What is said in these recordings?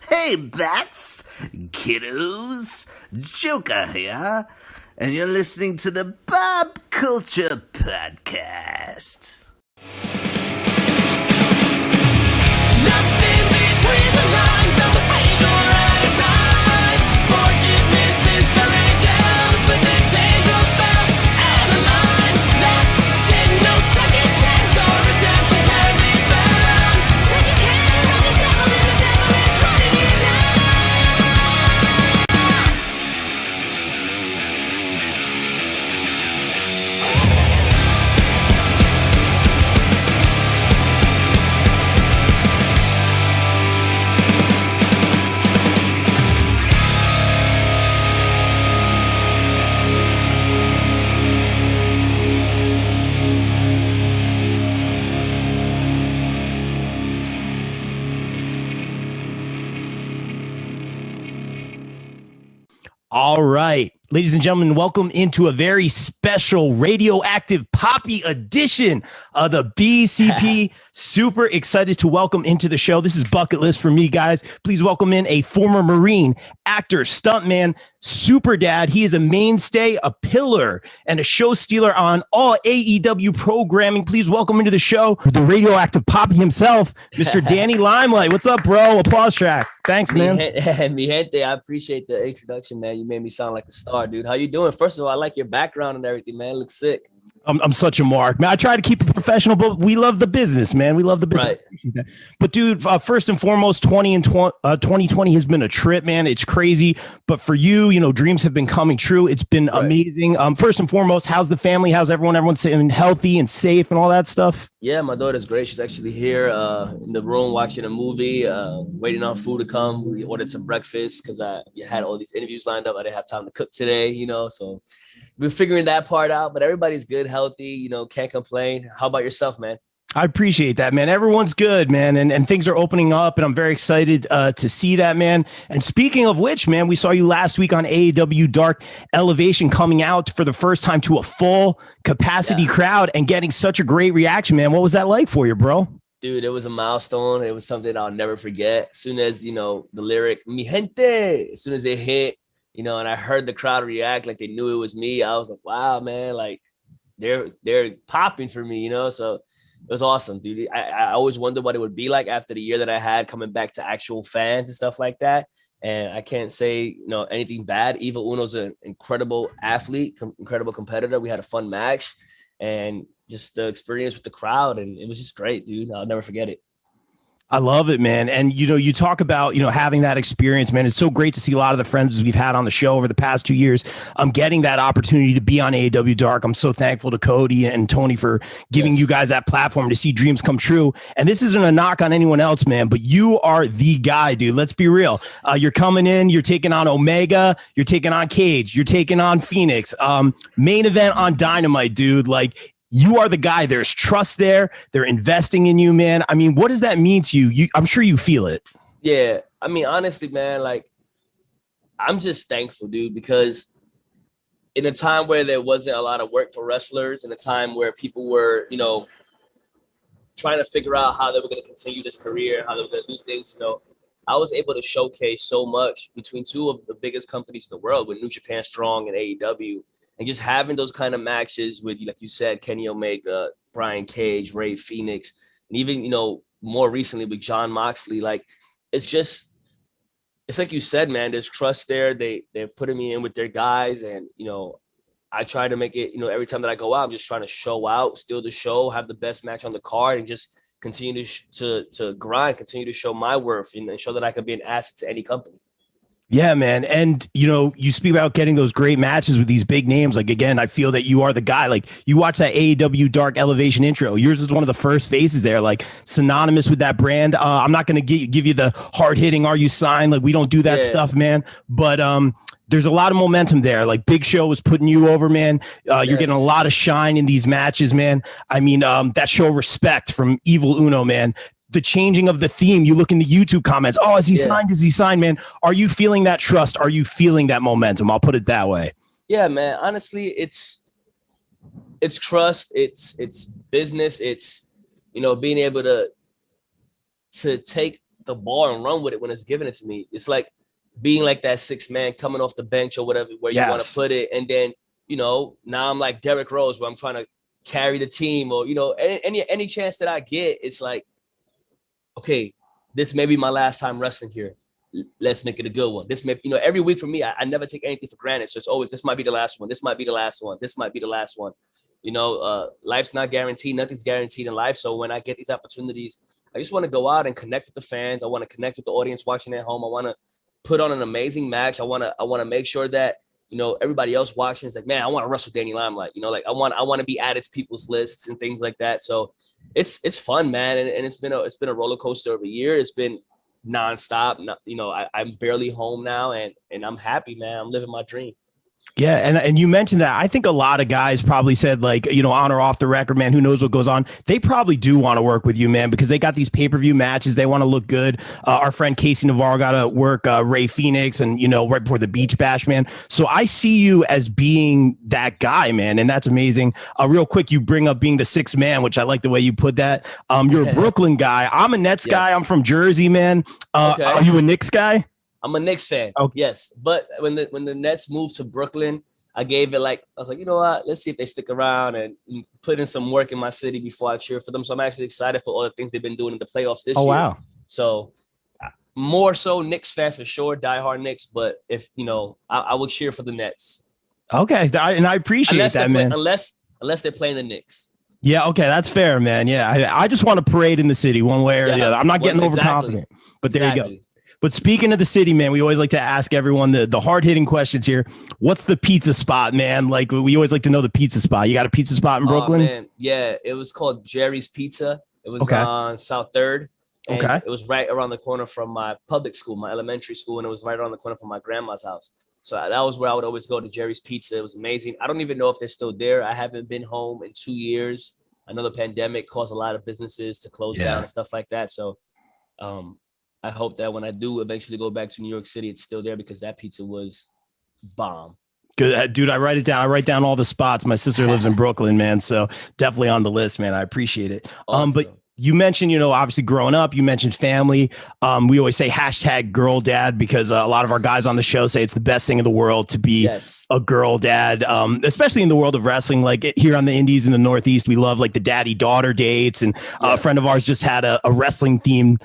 Hey, bats, kiddos, Joker here, and you're listening to the Pop Culture Podcast. Nothing between the lines of the page or out of time. Forgiveness is for angels, but this angel fell out of line. That's it, no second chance or redemption can be found. 'Cause you can't have the devil and the devil is running you down. All right, ladies and gentlemen, welcome into a very special Radioactive Papi edition of the BCP. Super excited to welcome into the show. This is bucket list for me, guys. Please welcome in a former Marine, actor, stuntman, super dad. He is a mainstay, a pillar, and a show stealer on all AEW programming. Please welcome into the show the Radioactive Papi himself, Mr. Danny Limelight. What's up, bro? Applause track. Thanks, man. Mi gente, I appreciate the introduction, man. You made me sound like a star, dude. How you doing? First of all, I like your background and everything, man. It looks sick. I'm such a mark, man. I try to keep it professional, but we love the business, man. We love the business. Right. But dude, first and foremost, 2020 has been a trip, man. It's crazy. But for you, dreams have been coming true. It's been amazing. First and foremost, how's the family? How's everyone? Everyone's staying healthy and safe and all that stuff? Yeah, my daughter's great. She's actually here in the room watching a movie, waiting on food to come. We ordered some breakfast because I had all these interviews lined up. I didn't have time to cook today, so we're figuring that part out, but everybody's good, healthy, can't complain. How about yourself, man? I appreciate that, man. Everyone's good, man. And things are opening up, and I'm very excited to see that, man. And speaking of which, man, we saw you last week on AEW Dark Elevation coming out for the first time to a full capacity crowd and getting such a great reaction, man. What was that like for you, bro? Dude, it was a milestone. It was something I'll never forget. As soon as, the lyric, mi gente, as soon as it hit, and I heard the crowd react like they knew it was me. I was like, wow, man, like they're popping for me, so it was awesome, dude. I always wondered what it would be like after the year that I had coming back to actual fans and stuff like that. And I can't say, anything bad. Evil Uno's an incredible athlete, incredible competitor. We had a fun match and just the experience with the crowd. And it was just great, dude. I'll never forget it. I love it, man. And, you talk about, having that experience, man. It's so great to see a lot of the friends we've had on the show over the past 2 years. I'm getting that opportunity to be on AEW Dark. I'm so thankful to Cody and Tony for giving you guys that platform to see dreams come true. And this isn't a knock on anyone else, man, but you are the guy, dude. Let's be real. You're coming in, you're taking on Omega, you're taking on Cage, you're taking on Phoenix. Main event on Dynamite, dude. Like, you are the guy. There's trust there. They're investing in you, man. I mean, what does that mean to you? I'm sure you feel it. Yeah. I mean, honestly, man, like, I'm just thankful, dude, because in a time where there wasn't a lot of work for wrestlers, in a time where people were, trying to figure out how they were going to continue this career, how they were going to do things, I was able to showcase so much between two of the biggest companies in the world with New Japan Strong and AEW. And just having those kind of matches with, like you said, Kenny Omega, Brian Cage, Ray Phoenix, and even, more recently with Jon Moxley, like, it's like you said, man, there's trust there. They're putting me in with their guys. And, I try to make it, every time that I go out, I'm just trying to show out, steal the show, have the best match on the card, and just continue to grind, continue to show my worth and show that I can be an asset to any company. Yeah, man. And, you speak about getting those great matches with these big names. Like, again, I feel that you are the guy. Like, you watch that AEW Dark Elevation intro. Yours is one of the first faces there, like, synonymous with that brand. I'm not going to give you the hard hitting, are you signed? Like, we don't do that stuff, man. But there's a lot of momentum there. Like, Big Show was putting you over, man. You're getting a lot of shine in these matches, man. I mean, that show Respect from Evil Uno, man. The changing of the theme, you look in the YouTube comments. Oh, is he signed? Is he signed, man? Are you feeling that trust? Are you feeling that momentum? I'll put it that way. Yeah, man. Honestly, it's trust. It's business. It's, being able to take the ball and run with it when it's given it to me. It's like being like that sixth man coming off the bench or whatever, where you want to put it. And then, now I'm like Derrick Rose, where I'm trying to carry the team, or, any chance that I get, it's like, okay, this may be my last time wrestling here. Let's make it a good one. This may, every week for me, I never take anything for granted. So it's always, this might be the last one. This might be the last one. This might be the last one. Life's not guaranteed. Nothing's guaranteed in life. So when I get these opportunities, I just want to go out and connect with the fans. I want to connect with the audience watching at home. I want to put on an amazing match. I want to make sure that, everybody else watching is like, man, I want to wrestle Danny Limelight. I want to be added to people's lists and things like that. So it's fun, man. And it's been a roller coaster of a year. It's been nonstop. I'm barely home now, and I'm happy, man. I'm living my dream. Yeah. And you mentioned that. I think a lot of guys probably said, like, on or off the record, man, who knows what goes on. They probably do want to work with you, man, because they got these pay-per-view matches. They want to look good. Our friend Casey Navarro got to work Ray Phoenix and, right before the Beach Bash, man. So I see you as being that guy, man. And that's amazing. Real quick, you bring up being the sixth man, which I like the way you put that. You're a Brooklyn guy. I'm a Nets guy. I'm from Jersey, man. Okay. Are you a Knicks guy? I'm a Knicks fan. Okay. Yes. But when the Nets moved to Brooklyn, I was like, you know what? Let's see if they stick around and put in some work in my city before I cheer for them. So I'm actually excited for all the things they've been doing in the playoffs this year. Oh, wow. So more so Knicks fan for sure, diehard Knicks. But if, I will cheer for the Nets. Okay. And I appreciate that, man. Unless they're playing the Knicks. Yeah, okay, that's fair, man. Yeah, I just want to parade in the city one way or the other. I'm not getting overconfident, but there you go. But speaking of the city, man, we always like to ask everyone the hard-hitting questions here. What's the pizza spot, man? Like, we always like to know the pizza spot. You got a pizza spot in Brooklyn? Man. Yeah, it was called Jerry's Pizza. It was on South 3rd. And it was right around the corner from my public school, my elementary school, and it was right around the corner from my grandma's house. So that was where I would always go, to Jerry's Pizza. It was amazing. I don't even know if they're still there. I haven't been home in 2 years. I know the pandemic caused a lot of businesses to close down and stuff like that. So I hope that when I do eventually go back to New York City, it's still there, because that pizza was bomb. Good, dude. I write it down. I write down all the spots. My sister lives in Brooklyn, man. So definitely on the list, man. I appreciate it. Awesome. But you mentioned, obviously growing up, you mentioned family. We always say hashtag girl dad, because a lot of our guys on the show say it's the best thing in the world to be a girl dad, especially in the world of wrestling. Like here on the Indies in the Northeast, we love like the daddy daughter dates. And a friend of ours just had a wrestling themed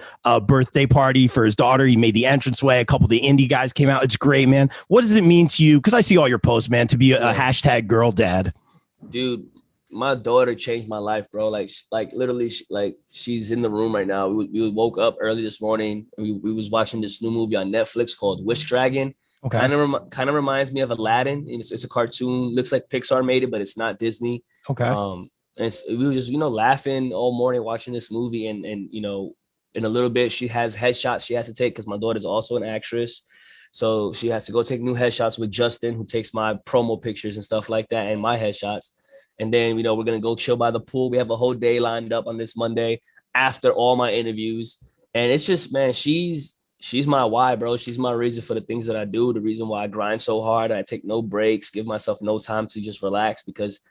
birthday party for his daughter. He made the entranceway. A couple of the indie guys came out. It's great, man. What does it mean to you? Because I see all your posts, man, to be a hashtag girl dad. Dude, my daughter changed my life, bro. Like literally, she's in the room right now. We woke up early this morning. And we was watching this new movie on Netflix called Wish Dragon. Okay. Kind of reminds me of Aladdin. It's a cartoon. Looks like Pixar made it, but it's not Disney. Okay. And we were just laughing all morning watching this movie, and in a little bit she has headshots she has to take, because my daughter's also an actress. So she has to go take new headshots with Justin, who takes my promo pictures and stuff like that, and my headshots. And then, we're going to go chill by the pool. We have a whole day lined up on this Monday after all my interviews. And it's just, man, she's my why, bro. She's my reason for the things that I do, the reason why I grind so hard. I take no breaks, give myself no time to just relax, because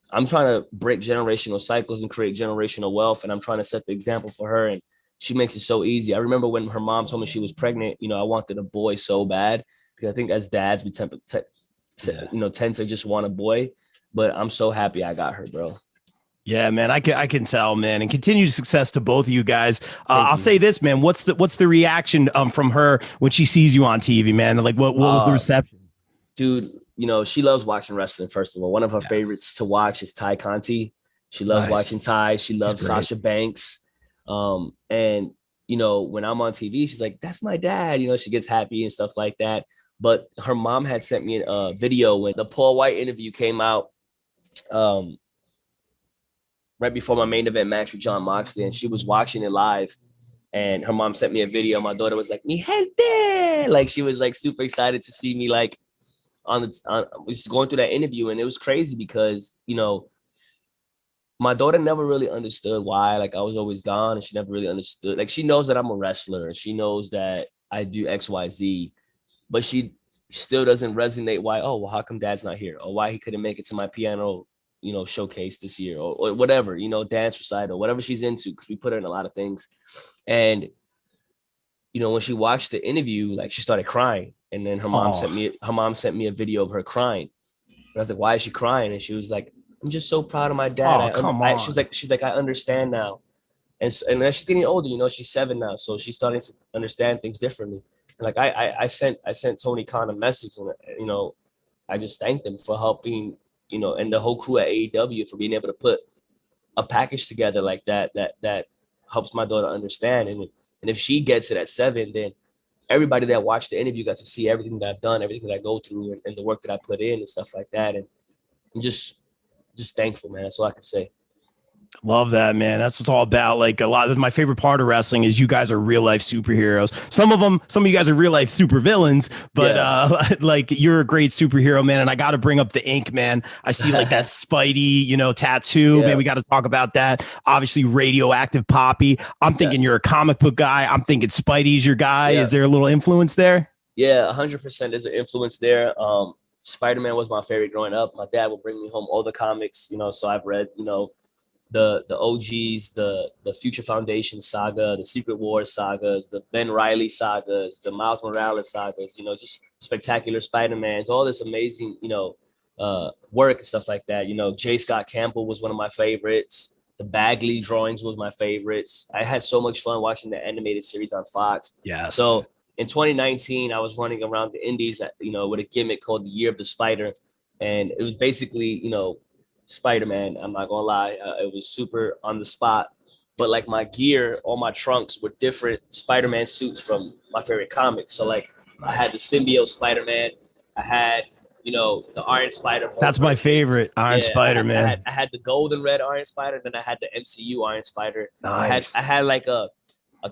I'm trying to break generational cycles and create generational wealth. And I'm trying to set the example for her. And she makes it so easy. I remember when her mom told me she was pregnant, I wanted a boy so bad, because I think as dads, we tend to just want a boy. But I'm so happy I got her, bro. Yeah, man, I can tell, man, and continued success to both of you guys. I'll say this, man. What's the reaction from her when she sees you on TV, man? Like, what was the reception? Dude, she loves watching wrestling. First of all, one of her favorites to watch is Ty Conti. She loves watching Ty. She loves Sasha Banks. And when I'm on TV, she's like, "That's my dad." She gets happy and stuff like that. But her mom had sent me a video when the Paul White interview came out. Right before my main event match with John Moxley, and she was watching it live, and her mom sent me a video. My daughter was like, "Mi gente!" Like, she was like super excited to see me, like was going through that interview. And it was crazy because my daughter never really understood why, like, I was always gone, and she never really understood. Like, she knows that I'm a wrestler, and she knows that I do XYZ, but she still doesn't resonate why, oh, well, how come dad's not here? Or why he couldn't make it to my piano, showcase this year, or whatever, dance recital, whatever she's into, because we put her in a lot of things. And you know, when she watched the interview, like she started crying, and then her mom sent me a video of her crying. And I was like, why is she crying? And she was like, I'm just so proud of my dad. Oh, come on. She's like, I understand now. And as she's getting older, you know, she's 7 now, so she's starting to understand things differently. And like I sent Tony Khan a message, and you know, I just thanked him for helping, you know, and the whole crew at AEW for being able to put a package together like that helps my daughter understand. And if she gets it at 7, then everybody that watched the interview got to see everything that I've done, everything that I go through, and the work that I put in and stuff like that. And I'm just thankful, man. That's all I can say. Love that, man. That's what it's all about. Like a lot of my favorite part of wrestling is you guys are real life superheroes. Some of you guys are real life super villains, but like you're a great superhero, man. And I got to bring up the ink, man. I see like that Spidey, you know, tattoo, man. We got to talk about that. Obviously, Radioactive Papi. I'm thinking you're a comic book guy. I'm thinking Spidey's your guy. Is there a little influence there? Yeah, 100%. There's an influence there. Spider-Man was my favorite growing up. My dad would bring me home all the comics, you know, so I've read, you know, the OGs, the Future Foundation saga, the Secret Wars sagas, the Ben Reilly sagas, the Miles Morales sagas, you know, just spectacular Spider-Mans, all this amazing, you know, work and stuff like that. You know, J. Scott Campbell was one of my favorites. The Bagley drawings was my favorites. I had so much fun watching the animated series on Fox. Yes. So in 2019, I was running around the Indies, you know, with a gimmick called the Year of the Spider. And it was basically, you know, Spider-Man. I'm not gonna lie, it was super on the spot, but like my gear, all my trunks were different Spider-Man suits from my favorite comics. So like I had the symbiote Spider-Man, I had, you know, the Iron Spider. That's my favorite Iron Spider, man. I had the golden red Iron Spider, then I had the MCU Iron Spider. Nice. I had like a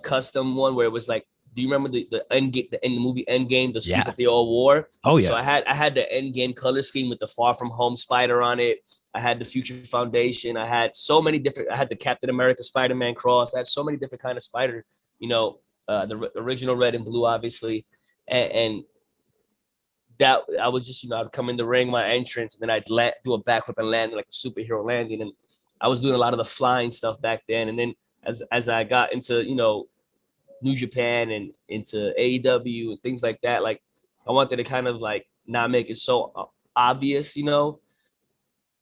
custom one where it was like, do you remember the movie Endgame, the suits that they all wore? Oh yeah. So I had the Endgame color scheme with the Far From Home Spider on it. I had the Future Foundation. I had so many different. I had the Captain America Spider-Man cross. I had so many different kind of spider. You know, the original red and blue, obviously, and that I was just, you know, I'd come in the ring, my entrance, and then I'd do a backflip and land like a superhero landing. And I was doing a lot of the flying stuff back then. And then as I got into, you know, New Japan and into AEW and things like that, like I wanted to kind of like not make it so obvious, you know.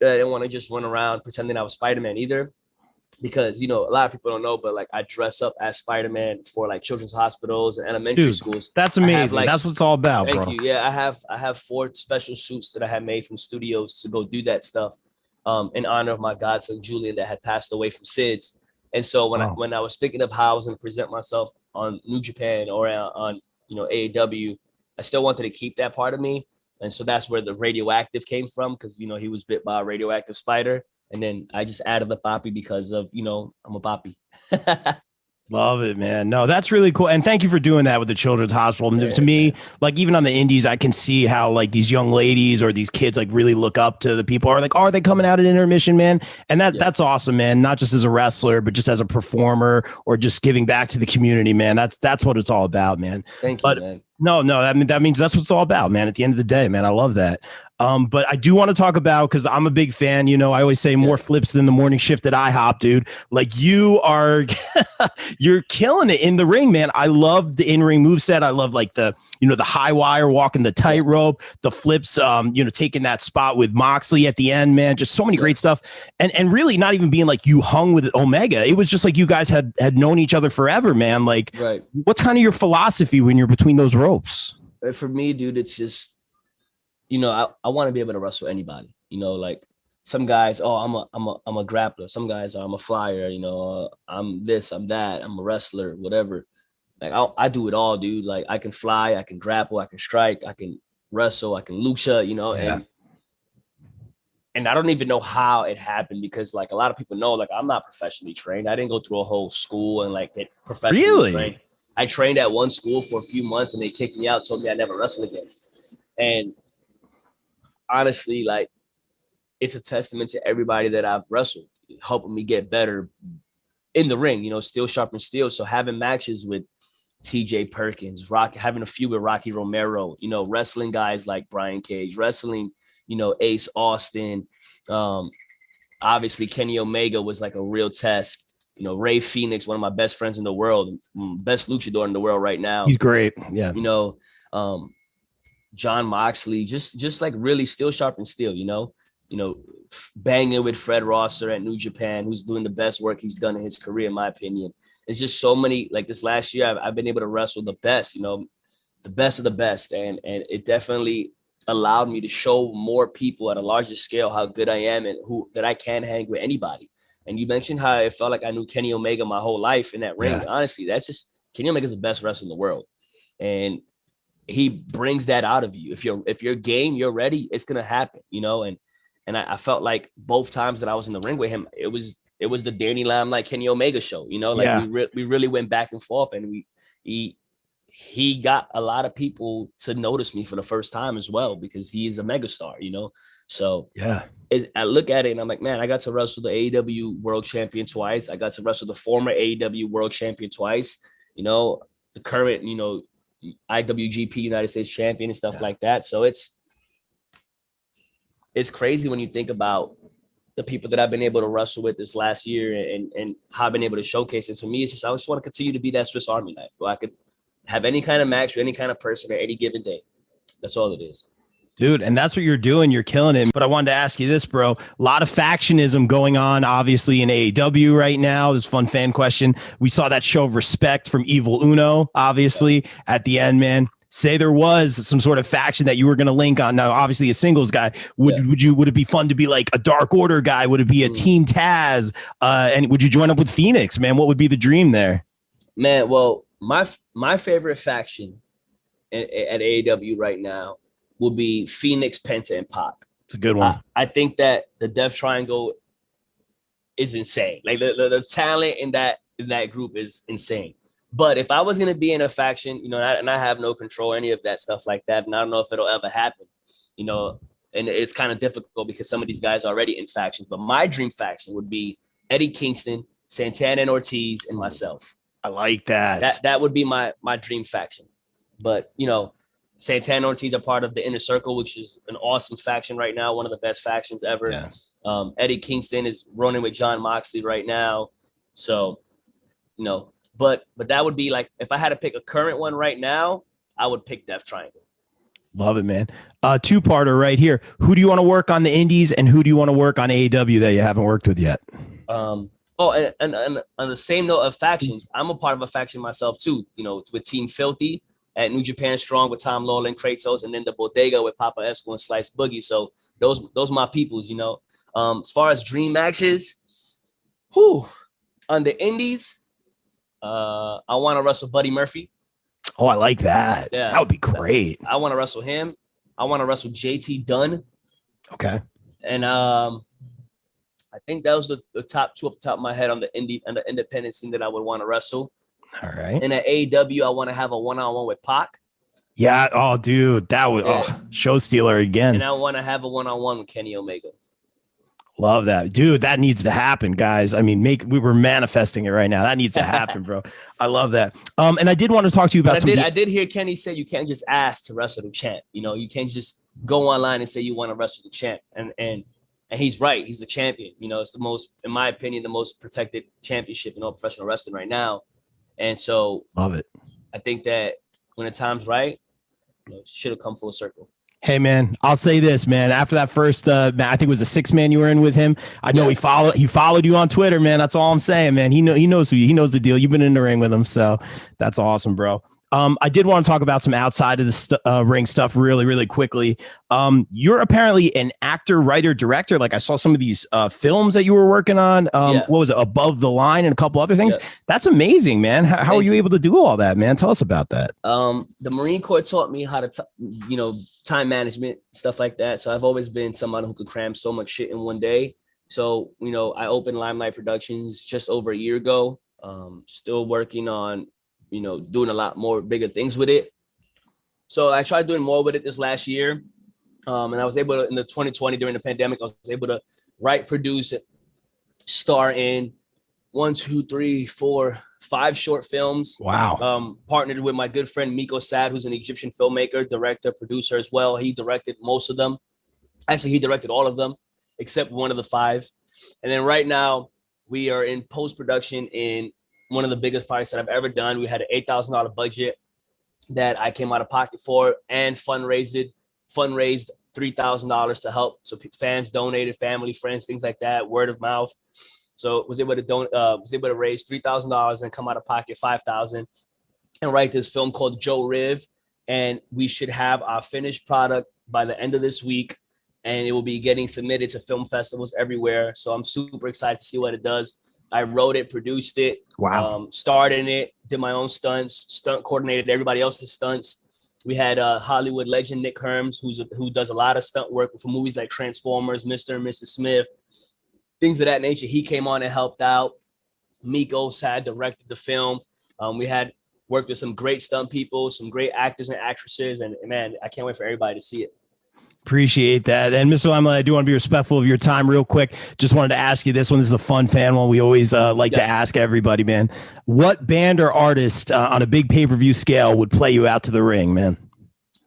I didn't want to just run around pretending I was Spider-Man either, because, you know, a lot of people don't know, but like I dress up as Spider-Man for like children's hospitals and elementary schools. That's amazing. That's what it's all about, bro. Thank you. Yeah, I have 4 special suits that I had made from studios to go do that stuff in honor of my godson Julian that had passed away from SIDS. And so when I was thinking of how I was going to present myself on New Japan or on, you know, AEW, I still wanted to keep that part of me. And so that's where the radioactive came from, because, you know, he was bit by a radioactive spider. And then I just added the Papi because of, you know, I'm a Papi. Love it, man. No, that's really cool. And thank you for doing that with the Children's Hospital. To me, like even on the indies, I can see how like these young ladies or these kids like really look up to the people, are like, are they coming out at intermission, man? And that's awesome, man. Not just as a wrestler, but just as a performer or just giving back to the community, man. That's what it's all about, man. Thank you, man. No, that means that's what it's all about, man. At the end of the day, man, I love that. But I do want to talk about, because I'm a big fan, you know, I always say more flips than the morning shift at IHOP, dude. Like you are, you're killing it in the ring, man. I love the in-ring moveset. I love like the, you know, the high wire, walking the tightrope, the flips, you know, taking that spot with Moxley at the end, man. Just so many great stuff. And really not even being like you hung with Omega. It was just like you guys had known each other forever, man. Like, what's kind of your philosophy when you're between those ropes? For me, dude, it's just, you know, I want to be able to wrestle anybody. You know, like some guys, oh, I'm a grappler. Some guys are, I'm a flyer. You know, I'm this, I'm that. I'm a wrestler, whatever. Like I do it all, dude. Like I can fly, I can grapple, I can strike, I can wrestle, I can lucha. You know, and I don't even know how it happened, because like a lot of people know, like I'm not professionally trained. I didn't go through a whole school and like get professionally trained. I trained at one school for a few months and they kicked me out, told me I'd never wrestle again. And honestly, like it's a testament to everybody that I've wrestled, helping me get better in the ring, you know, steel sharpens steel. So having matches with TJ Perkins, having a feud with Rocky Romero, you know, wrestling guys like Brian Cage, wrestling, you know, Ace Austin. Obviously Kenny Omega was like a real test. Ray Phoenix, one of my best friends in the world, best luchador in the world right now. He's great. Yeah. John Moxley, just like really still sharp and steel, banging with Fred Rosser at New Japan, who's doing the best work he's done in his career, in my opinion. It's just so many, like this last year, I've been able to wrestle the best, the best of the best. And it definitely allowed me to show more people at a larger scale how good I am and that I can hang with anybody. And you mentioned how it felt like I knew Kenny Omega my whole life in that ring. Yeah. Honestly, that's just Kenny Omega's the best wrestler in the world. And he brings that out of you. If you're game, you're ready, it's gonna happen, and I felt like both times that I was in the ring with him, it was the Danny Limelight Kenny Omega show, we really went back and forth, and he got a lot of people to notice me for the first time as well, because he is a megastar, so yeah. I look at it and I'm like, man, I got to wrestle the AEW world champion twice. I got to wrestle the former AEW world champion twice, the current, IWGP United States champion and stuff like that. So it's crazy when you think about the people that I've been able to wrestle with this last year and how I've been able to showcase it. For me, it's just, I just want to continue to be that Swiss Army knife where I could have any kind of match with any kind of person at any given day. That's all it is. Dude, and that's what you're doing. You're killing it. But I wanted to ask you this, bro. A lot of factionism going on, obviously, in AEW right now. This fun fan question. We saw that show of respect from Evil Uno, obviously, at the end, man. Say there was some sort of faction that you were going to link on. Now, obviously, a singles guy. Would it be fun to be like a Dark Order guy? Would it be a Team Taz? And would you join up with Phoenix, man? What would be the dream there? Man, well, my favorite faction at AEW right now will be Phoenix, Penta, and Pac. It's a good one. I think that the Death Triangle is insane. Like the talent in that group is insane. But if I was going to be in a faction, and I have no control any of that stuff like that, and I don't know if it'll ever happen, and it's kind of difficult because some of these guys are already in factions. But my dream faction would be Eddie Kingston, Santana and Ortiz, and myself. I like that. That would be my dream faction. But, Santana and Ortiz are part of the Inner Circle, which is an awesome faction right now, one of the best factions ever. Yeah. Eddie Kingston is running with John Moxley right now. So, but that would be like, if I had to pick a current one right now, I would pick Death Triangle. Love it, man. Two-parter right here. Who do you want to work on the indies and who do you want to work on AEW that you haven't worked with yet? And on the same note of factions, I'm a part of a faction myself too. It's with Team Filthy at New Japan Strong with Tom Lawler and Kratos, and then the Bodega with Papa Esco and Slice Boogie. So those my peoples, As far as dream matches, on the indies, I want to wrestle Buddy Murphy. Oh, I like that. Yeah, that would be great. I want to wrestle him. I want to wrestle JT Dunn. Okay. And I think that was the top two off the top of my head on the independent scene that I would want to wrestle. All right. And at AEW, I want to have a one-on-one with Pac. Yeah. Oh, dude, that was show stealer again. And I want to have a one-on-one with Kenny Omega. Love that, dude. That needs to happen, guys. I mean, we were manifesting it right now. That needs to happen, bro. I love that. And I did want to talk to you about I did hear Kenny say you can't just ask to wrestle the champ. You can't just go online and say you want to wrestle the champ. And he's right. He's the champion. It's the most, in my opinion, the most protected championship in all professional wrestling right now. And so, love it. I think that when the time's right, it should have come full circle. Hey, man, I'll say this, man. After that first, I think it was a 6-man you were in with him. I know he followed you on Twitter, man. That's all I'm saying, man. He knows he knows the deal. You've been in the ring with him, so that's awesome, bro. I did want to talk about some outside of the ring stuff really, really quickly. You're apparently an actor, writer, director. Like I saw some of these films that you were working on. What was it? Above the Line and a couple other things. Yeah. That's amazing, man. How are you able to do all that, man? Tell us about that. The Marine Corps taught me how to, time management, stuff like that. So I've always been someone who could cram so much shit in one day. So, I opened Limelight Productions just over a year ago. Still working on doing a lot more bigger things with it. So I tried doing more with it this last year. And I was able to, in the 2020 during the pandemic, I was able to write, produce, star in 1, 2, 3, 4, 5 short films. Wow. Partnered with my good friend Miko Sad, who's an Egyptian filmmaker, director, producer as well. He directed most of them. Actually, he directed all of them except one of the 5. And then right now We are in post-production in one of the biggest projects that I've ever done. We had an $8,000 budget that I came out of pocket for, and fundraised $3,000 to help. So fans donated, family, friends, things like that, word of mouth. So was able to raise $3,000 and come out of pocket $5,000 and write this film called Joe Riv. And we should have our finished product by the end of this week, and it will be getting submitted to film festivals everywhere. So I'm super excited to see what it does. I wrote it, produced it, starred in it, did my own stunts, stunt coordinated everybody else's stunts. We had Hollywood legend Nick Herms, who does a lot of stunt work for movies like Transformers, Mr. and Mrs. Smith, things of that nature. He came on and helped out. Miko Sad directed the film. We had worked with some great stunt people, some great actors and actresses, and man, I can't wait for everybody to see it. Appreciate that. And Mr. Limelight, I do want to be respectful of your time real quick. Just wanted to ask you this one. This is a fun fan one. We always like to ask everybody, man. What band or artist on a big pay-per-view scale would play you out to the ring, man?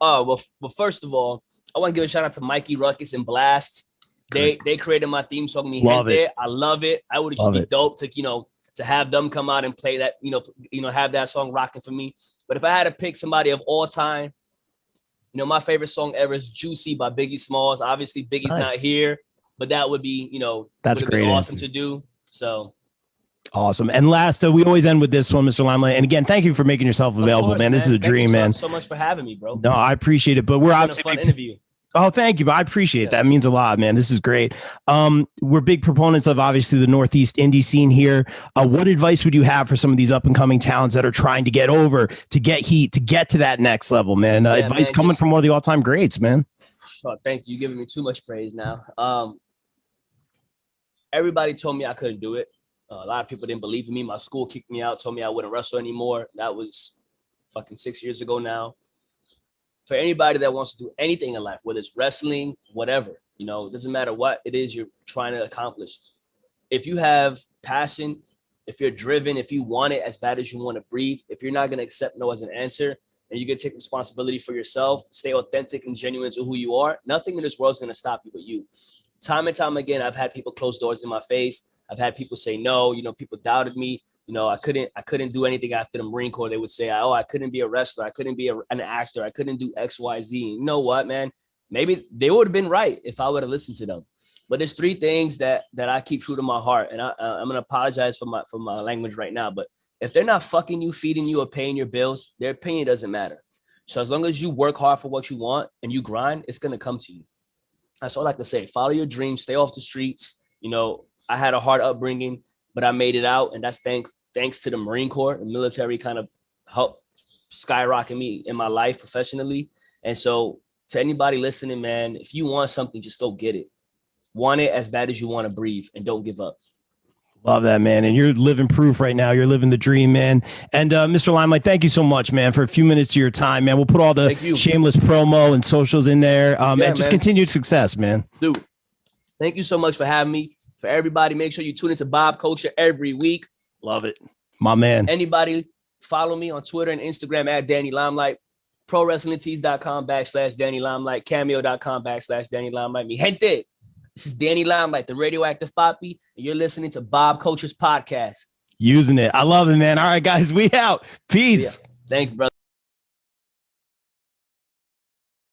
Oh, well, first of all, I want to give a shout out to Mikey Ruckus and Blast. They created my theme song, Mi Gente. I love it. I would just be dope to have them come out and play that, have that song rocking for me. But if I had to pick somebody of all time, my favorite song ever is Juicy by Biggie Smalls. Obviously, Biggie's not here, but that would be, that's great. Awesome to do. So awesome. And last, we always end with this one, Mr. Limelight. And again, thank you for making yourself available, man. This is a dream, man. So much for having me, bro. No, I appreciate it. But we're obviously a fun interview. Oh, thank you. But I appreciate that. It means a lot, man. This is great. We're big proponents of obviously the Northeast indie scene here. What advice would you have for some of these up and coming talents that are trying to get over, to get heat, to get to that next level, man? Advice coming from one of the all-time greats, man. Oh, thank you. You're giving me too much praise now. Everybody told me I couldn't do it. A lot of people didn't believe in me. My school kicked me out, told me I wouldn't wrestle anymore. That was fucking 6 years ago now. For anybody that wants to do anything in life, whether it's wrestling, whatever, it doesn't matter what it is you're trying to accomplish. If you have passion, if you're driven, if you want it as bad as you want to breathe, if you're not going to accept no as an answer, and you can take responsibility for yourself, stay authentic and genuine to who you are, nothing in this world is going to stop you but you. Time and time again, I've had people close doors in my face. I've had people say no. People doubted me. I couldn't do anything after the Marine Corps. They would say, I couldn't be a wrestler. I couldn't be an actor. I couldn't do X, Y, Z. You know what, man? Maybe they would have been right if I would have listened to them. But there's three things that I keep true to my heart. And I'm going to apologize for my language right now. But if they're not fucking you, feeding you, or paying your bills, their opinion doesn't matter. So as long as you work hard for what you want and you grind, it's going to come to you. That's all I can say. Follow your dreams. Stay off the streets. I had a hard upbringing, but I made it out. And that's thanks to the Marine Corps. The military kind of helped skyrocket me in my life professionally. And so to anybody listening, man, if you want something, just go get it. Want it as bad as you want to breathe, and don't give up. Love that, man. And you're living proof right now. You're living the dream, man. And Mr. Limelight, thank you so much, man, for a few minutes of your time, man. We'll put all the shameless promo and socials in there. And just continued success, man. Dude, thank you so much for having me. For everybody, make sure you tune into Bob Culture every week. Love it. My man. Anybody, follow me on Twitter and Instagram at Danny Limelight. ProWrestlingTees.com/Danny Limelight. Cameo.com/Danny Limelight. Mi gente. This is Danny Limelight, the Radioactive Papi, and you're listening to Bob Culture's podcast. Using it. I love it, man. All right, guys, we out. Peace. Yeah. Thanks, brother.